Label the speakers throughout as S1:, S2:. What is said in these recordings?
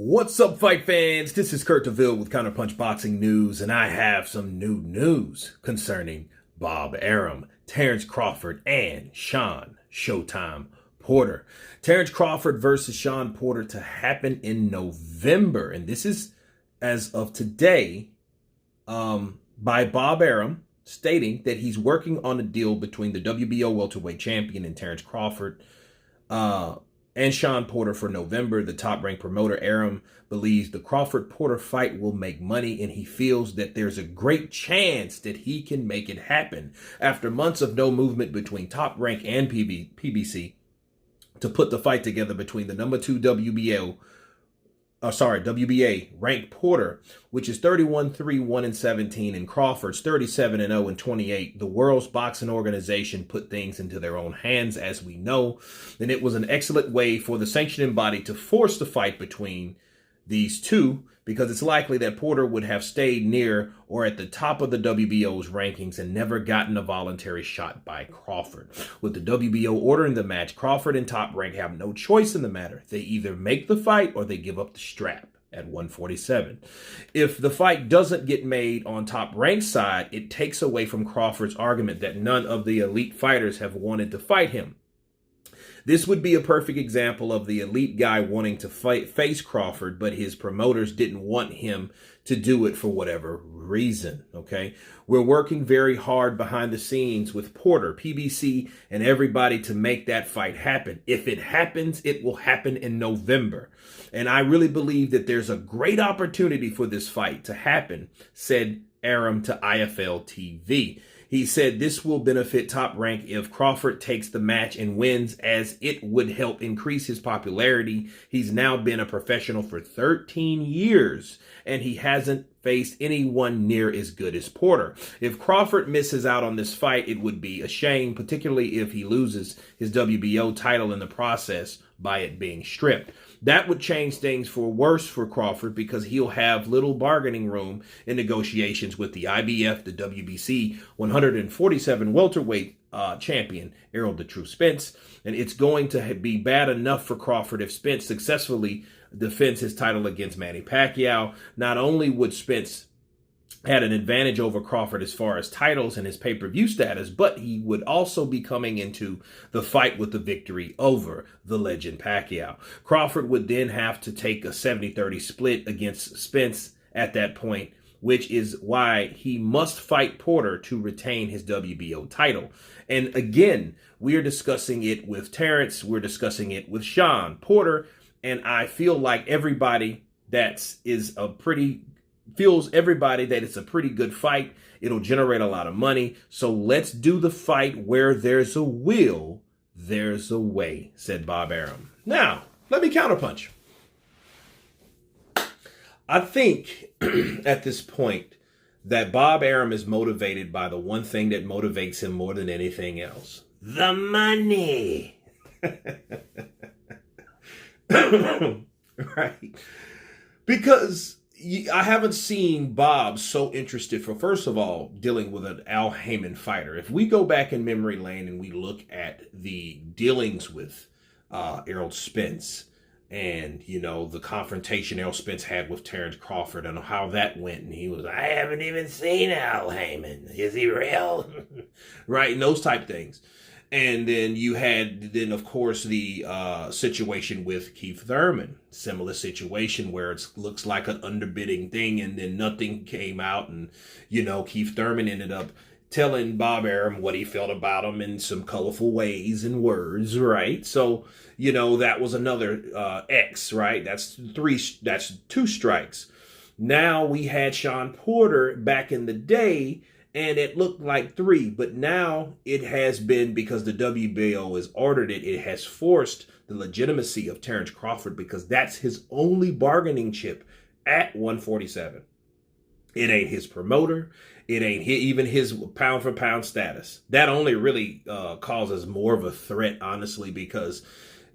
S1: What's up, fight fans? This is Kurt DeVille with Counterpunch Boxing News, and I have some new news concerning Bob Arum, Terence Crawford, and Shawn Showtime Porter. Terence Crawford versus Shawn Porter to happen in November, and this is, as of today, by Bob Arum, stating that he's working on a deal between the WBO welterweight champion and Terence Crawford, and Shawn Porter for November. The top-ranked promoter, Arum, believes the Crawford-Porter fight will make money, and he feels that there's a great chance that he can make it happen. After months of no movement between Top Rank and PBC to put the fight together between the number 2 WBA ranked Porter, which is 31-3, 1-17, and Crawford's 37-0 and 28. The world's boxing organization put things into their own hands, as we know, and it was an excellent way for the sanctioning body to force the fight between these two, because it's likely that Porter would have stayed near or at the top of the WBO's rankings and never gotten a voluntary shot by Crawford. With the WBO ordering the match, Crawford and Top Rank have no choice in the matter. They either make the fight or they give up the strap at 147. If the fight doesn't get made on Top Rank's side, it takes away from Crawford's argument that none of the elite fighters have wanted to fight him. This would be a perfect example of the elite guy wanting to face Crawford, but his promoters didn't want him to do it for whatever reason, okay? We're working very hard behind the scenes with Porter, PBC, and everybody to make that fight happen. If it happens, it will happen in November. And I really believe that there's a great opportunity for this fight to happen, said Arum to IFL TV. He said this will benefit Top Rank if Crawford takes the match and wins, as it would help increase his popularity. He's now been a professional for 13 years, and he hasn't faced anyone near as good as Porter. If Crawford misses out on this fight, it would be a shame, particularly if he loses his WBO title in the process by it being stripped. That would change things for worse for Crawford, because he'll have little bargaining room in negotiations with the IBF, the WBC 147 welterweight champion, Errol "The Truth" Spence. And it's going to be bad enough for Crawford if Spence successfully defends his title against Manny Pacquiao. Not only would Spence had an advantage over Crawford as far as titles and his pay-per-view status, but he would also be coming into the fight with the victory over the legend Pacquiao. Crawford would then have to take a 70-30 split against Spence at that point, which is why he must fight Porter to retain his WBO title. And again, we are discussing it with Terence, we're discussing it with Shawn Porter, and I feel like everybody feels everybody that it's a pretty good fight. It'll generate a lot of money. So let's do the fight. Where there's a will, there's a way, said Bob Arum. Now, let me counterpunch. I think at this point that Bob Arum is motivated by the one thing that motivates him more than anything else: the money. Right? Because I haven't seen Bob so interested first of all, dealing with an Al Heyman fighter. If we go back in memory lane and we look at the dealings with Errol Spence and, the confrontation Errol Spence had with Terence Crawford and how that went, and he was, I haven't even seen Al Heyman. Is he real? Right? And those type things. And then you had, of course, the situation with Keith Thurman. Similar situation where it looks like an underbidding thing, and then nothing came out. And, Keith Thurman ended up telling Bob Arum what he felt about him in some colorful ways and words, right? So, that was another X, right? That's 2 strikes. Now we had Shawn Porter back in the day, and it looked like 3, but now it has been, because the WBO has ordered it, it has forced the legitimacy of Terence Crawford, because that's his only bargaining chip at 147. It ain't his promoter. It ain't even his pound-for-pound status. That only really causes more of a threat, honestly, because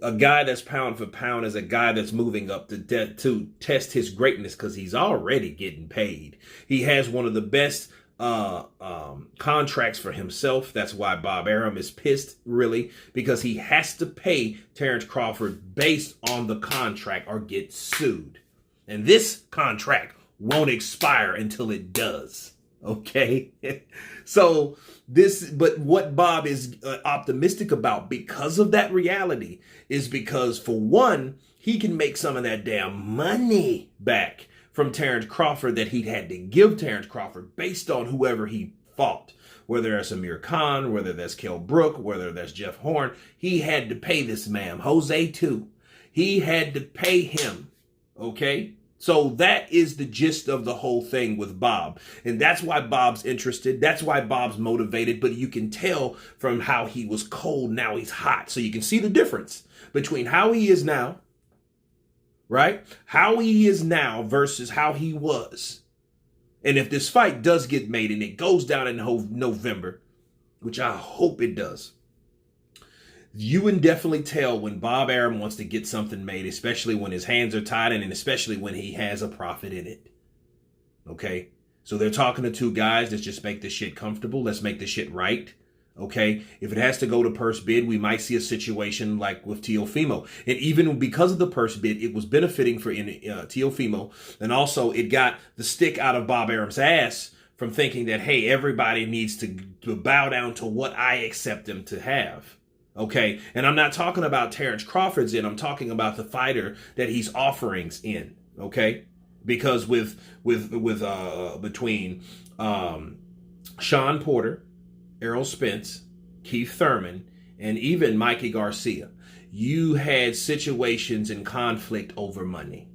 S1: a guy that's pound for pound is a guy that's moving up to test his greatness, because he's already getting paid. He has one of the best contracts for himself. That's why Bob Arum is pissed, really, because he has to pay Terence Crawford based on the contract or get sued. And this contract won't expire until it does. Okay. So but what Bob is optimistic about because of that reality is because, for one, he can make some of that damn money back from Terence Crawford that he'd had to give Terence Crawford based on whoever he fought. Whether that's Amir Khan, whether that's Kell Brook, whether that's Jeff Horn, he had to pay this man. Jose too. He had to pay him. Okay? So that is the gist of the whole thing with Bob. And that's why Bob's interested. That's why Bob's motivated. But you can tell from how he was cold, now he's hot. So you can see the difference between how he is now, right? How he is now versus how he was. And if this fight does get made and it goes down in November, which I hope it does, you can definitely tell when Bob Arum wants to get something made, especially when his hands are tied and especially when he has a profit in it. Okay? So they're talking to two guys. Let's just make this shit comfortable. Let's make this shit right. Okay? If it has to go to purse bid, we might see a situation like with Teofimo. And even because of the purse bid, it was benefiting for Teofimo. And also, it got the stick out of Bob Arum's ass from thinking that, hey, everybody needs to bow down to what I accept them to have. Okay, and I'm not talking about Terence Crawford's in. I'm talking about the fighter that he's offerings in. Okay, because between Shawn Porter, Errol Spence, Keith Thurman, and even Mikey Garcia, you had situations in conflict over money.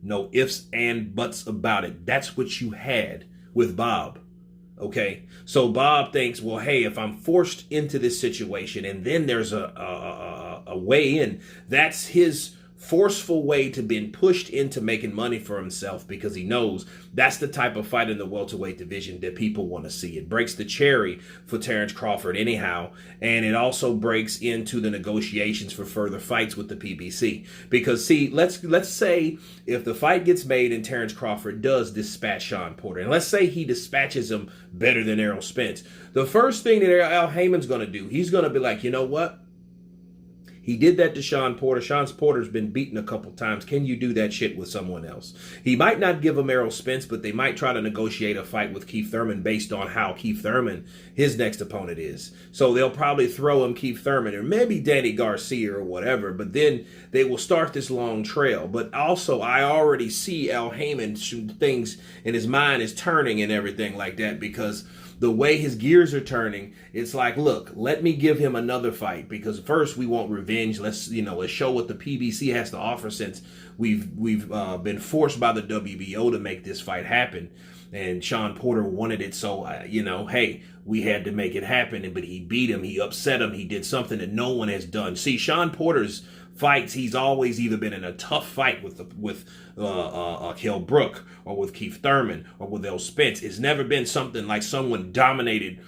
S1: No ifs and buts about it. That's what you had with Bob. Okay, so Bob thinks, well, hey, if I'm forced into this situation and then there's a way in, that's his forceful way to being pushed into making money for himself, because he knows that's the type of fight in the welterweight division that people want to see. It breaks the cherry for Terence Crawford anyhow, and it also breaks into the negotiations for further fights with the PBC. Because see, let's say if the fight gets made and Terence Crawford does dispatch Shawn Porter, and let's say he dispatches him better than Errol Spence, the first thing that Al Heyman's going to do, he's going to be like, you know what? He did that to Shawn Porter. Shawn Porter's been beaten a couple times. Can you do that shit with someone else? He might not give him Errol Spence, but they might try to negotiate a fight with Keith Thurman based on how Keith Thurman, his next opponent, is. So they'll probably throw him Keith Thurman or maybe Danny Garcia or whatever, but then they will start this long trail. But also, I already see Al Heyman, things in his mind is turning and everything like that, because the way his gears are turning, it's like, look, let me give him another fight, because first we want revenge. Let's show what the PBC has to offer, since we've been forced by the WBO to make this fight happen, and Shawn Porter wanted it, so hey, we had to make it happen. But he beat him, he upset him, he did something that no one has done. See, Shawn Porter's fights, he's always either been in a tough fight with Kell Brook or with Keith Thurman or with Errol Spence. It's never been something like someone dominated.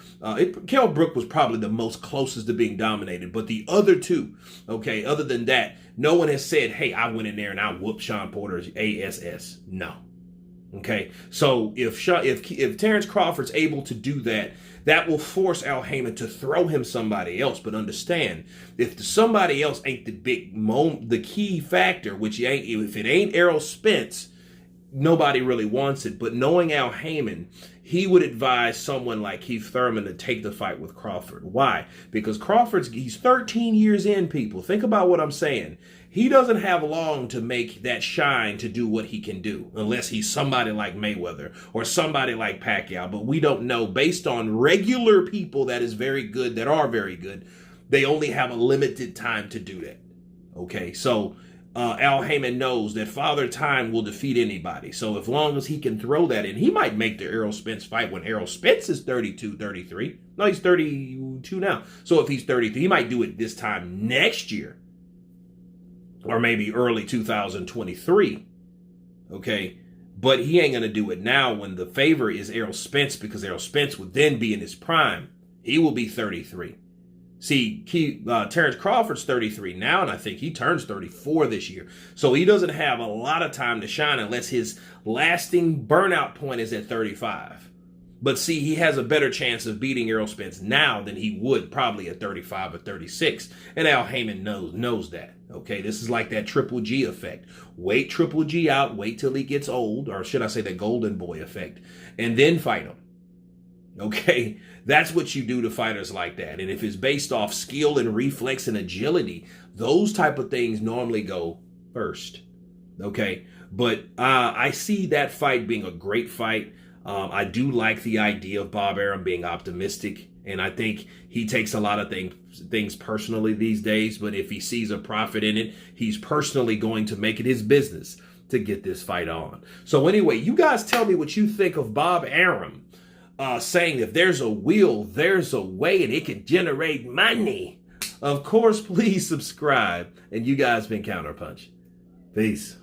S1: Kell Brook was probably the most closest to being dominated, but the other two, okay, other than that, no one has said, hey, I went in there and I whooped Shawn Porter's ass. No. Okay, so if Terence Crawford's able to do that, that will force Al Heyman to throw him somebody else. But understand, if somebody else ain't the key factor, which if it ain't Errol Spence, nobody really wants it. But knowing Al Heyman, he would advise someone like Keith Thurman to take the fight with Crawford. Why? Because he's 13 years in, people. Think about what I'm saying. He doesn't have long to make that shine to do what he can do, unless he's somebody like Mayweather or somebody like Pacquiao. But we don't know. Based on regular people that are very good, they only have a limited time to do that. Okay, so Al Heyman knows that Father Time will defeat anybody. So as long as he can throw that in, he might make the Errol Spence fight when Errol Spence is 32, 33. No, he's 32 now. So if he's 33, he might do it this time next year. Or maybe early 2023, okay? But he ain't going to do it now when the favor is Errol Spence, because Errol Spence would then be in his prime. He will be 33. See, Terence Crawford's 33 now, and I think he turns 34 this year. So he doesn't have a lot of time to shine unless his lasting burnout point is at 35. But see, he has a better chance of beating Errol Spence now than he would probably at 35 or 36. And Al Heyman knows that. Okay, this is like that Triple G effect. Wait Triple G out, wait till he gets old, or should I say the Golden Boy effect, and then fight him. Okay, that's what you do to fighters like that. And if it's based off skill and reflex and agility, those type of things normally go first. Okay, but I see that fight being a great fight. I do like the idea of Bob Arum being optimistic, and I think he takes a lot of things personally these days, but if he sees a profit in it, he's personally going to make it his business to get this fight on. So anyway, you guys tell me what you think of Bob Arum saying if there's a will, there's a way, and it can generate money. Of course, please subscribe, and you guys been Counterpunch. Peace.